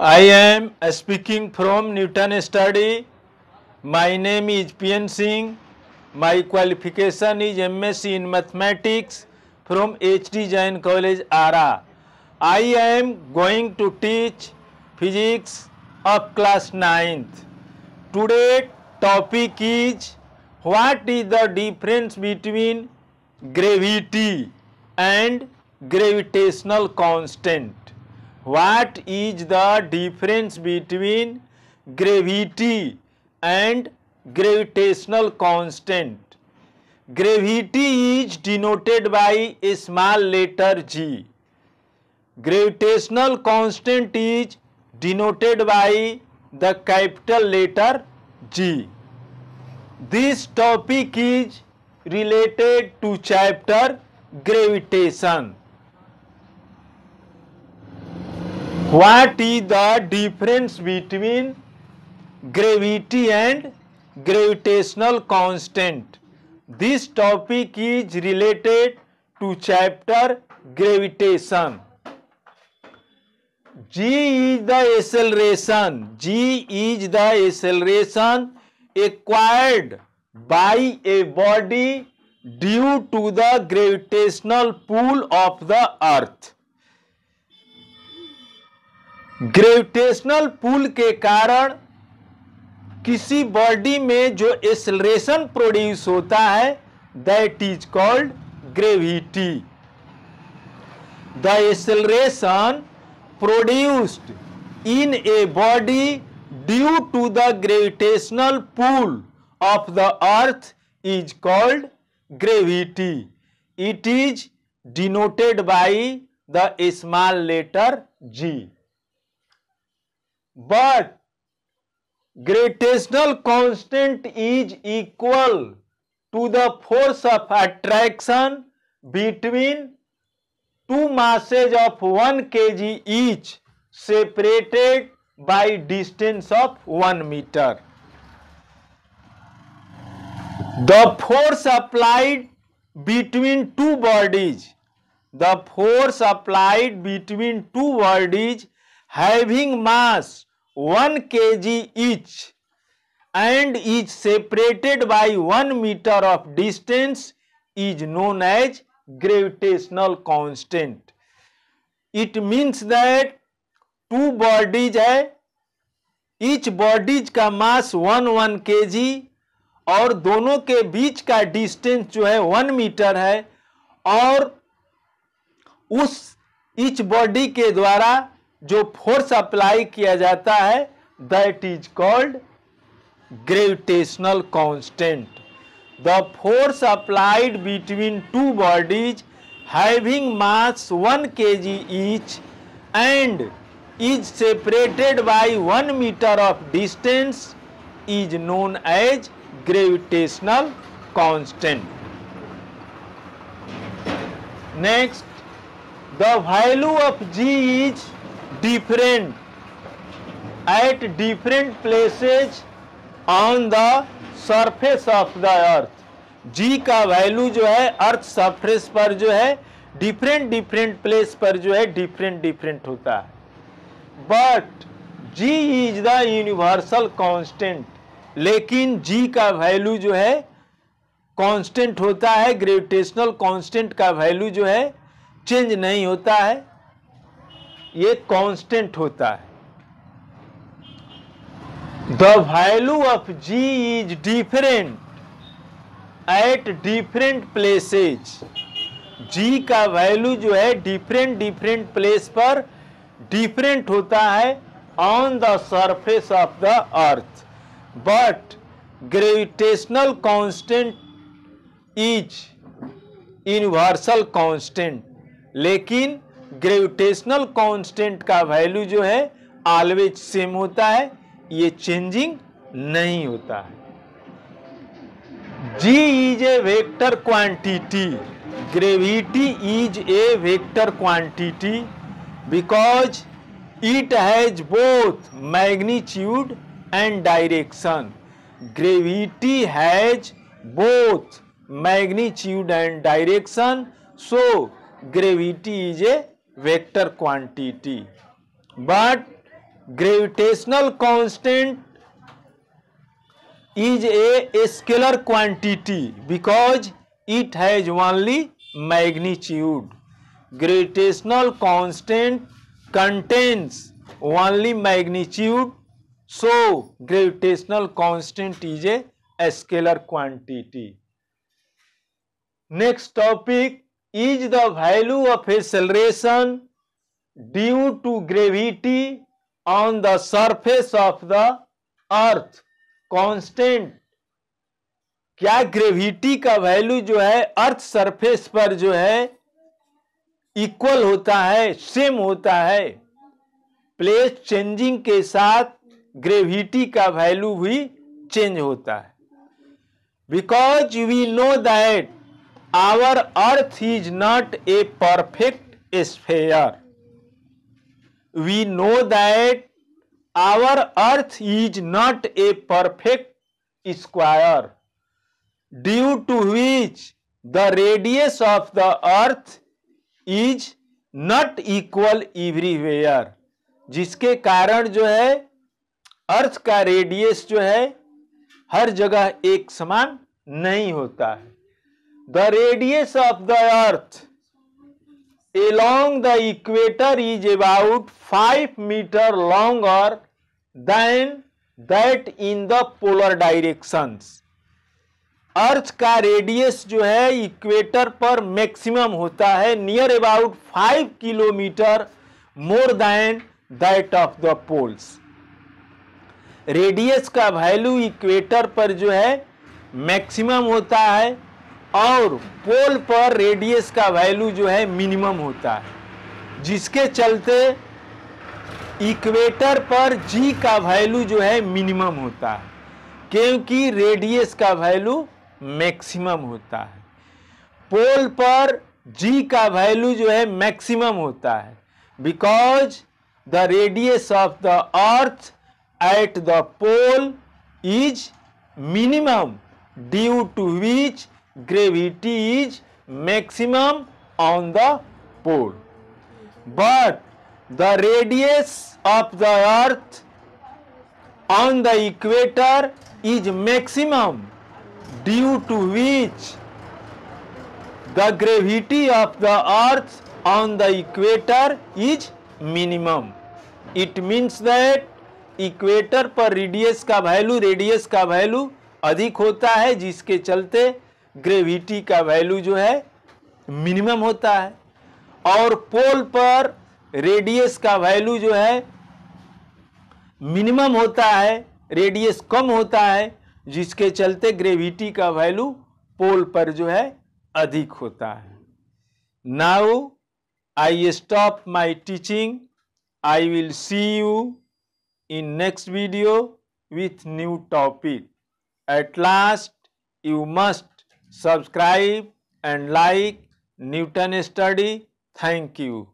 I am speaking from Newton Study. My name is P.N. Singh. My qualification is MSc in Mathematics from HD Jain College, Ara. I am going to teach physics of class 9th. Today topic is what is the difference between gravity and gravitational constant. What is the difference between gravity and gravitational constant? Gravity is denoted by a small letter g. Gravitational constant is denoted by the capital letter G. This topic is related to chapter gravitation. What is the difference between gravity and gravitational constant? This topic is related to chapter gravitation. G is the acceleration. G is the acceleration acquired by a body due to the gravitational pull of the earth. Gravitational pull के कारण किसी body में जो acceleration produce होता है that is called gravity. The acceleration produced in a body due to the gravitational pull of the earth is called gravity. It is denoted by the small letter g. But gravitational constant is equal to the force of attraction between two masses of 1 kg each separated by distance of 1 meter. The force applied between two bodies, having mass 1 kg each and is separated by 1 meter of distance is known as gravitational constant. It means that two bodies है, each bodies का mass 1 kg और दोनों के बीच का distance जो है 1 metre है और उस each body के द्वारा जो फोर्स अप्लाई किया जाता है that is called gravitational constant. The force applied between two bodies having mass 1 kg each and is separated by 1 meter of distance is known as gravitational constant. Next, the value of G is different at different places on the surface of the अर्थ. जी का value जो है earth surface पर जो है different place पर जो है different होता है. But G is the universal constant. लेकिन जी का वैल्यू जो है कांस्टेंट होता है. ग्रेविटेशनल कांस्टेंट का वैल्यू जो है चेंज नहीं होता है, ये कांस्टेंट होता है. The value of G is different at different places. G का वैल्यू जो है डिफरेंट प्लेस पर डिफरेंट होता है on the surface of the earth. But gravitational constant is universal constant. लेकिन ग्रेविटेशनल कांस्टेंट का वैल्यू जो है ऑलवेज सेम होता है, ये चेंजिंग नहीं होता है. G is a vector quantity. Gravity is a vector quantity because it has both magnitude and direction. Gravity has both magnitude and direction, so gravity is a vector quantity. But gravitational constant is a scalar quantity because it has only magnitude. Gravitational constant contains only magnitude, so gravitational constant is a scalar quantity. Next topic is the value of acceleration due to gravity on the surface of the earth constant. क्या gravity का value जो है earth surface पर जो है equal होता है, same होता है. प्लेस चेंजिंग के साथ ग्रेविटी का वैल्यू भी चेंज होता है. Because we know that our earth is not a perfect sphere. We know that our earth is not a perfect square, due to which the radius of the earth is not equal everywhere. जिसके कारण जो है अर्थ का radius जो है हर जगह एक समान नहीं होता है. The radius of the earth along the equator is about 5 meter longer than that in the polar directions. अर्थ का रेडियस जो है इक्वेटर पर मैक्सिमम होता है near about 5 kilometre more than that of the poles. Radius का value equator पर जो है मैक्सिमम होता है और पोल पर रेडियस का वैल्यू जो है मिनिमम होता है, जिसके चलते इक्वेटर पर जी का वैल्यू जो है मिनिमम होता है क्योंकि रेडियस का वैल्यू मैक्सिमम होता है. पोल पर जी का वैल्यू जो है मैक्सिमम होता है because the radius of the earth at the pole is minimum due to which gravity is maximum on the pole. But the radius of the earth on the equator is maximum due to which the gravity of the earth on the equator is minimum. It means that equator पर radius का value अधिक होता है जिसके चलते gravity का value जो है मिनिमम होता है और पोल पर रेडियस का वैल्यू जो है मिनिमम होता है, रेडियस कम होता है जिसके चलते ग्रेविटी का वैल्यू पोल पर जो है अधिक होता है. Now I stop my teaching. I will see you in next video with new topic. At last, you must subscribe and like Newton Study. Thank you.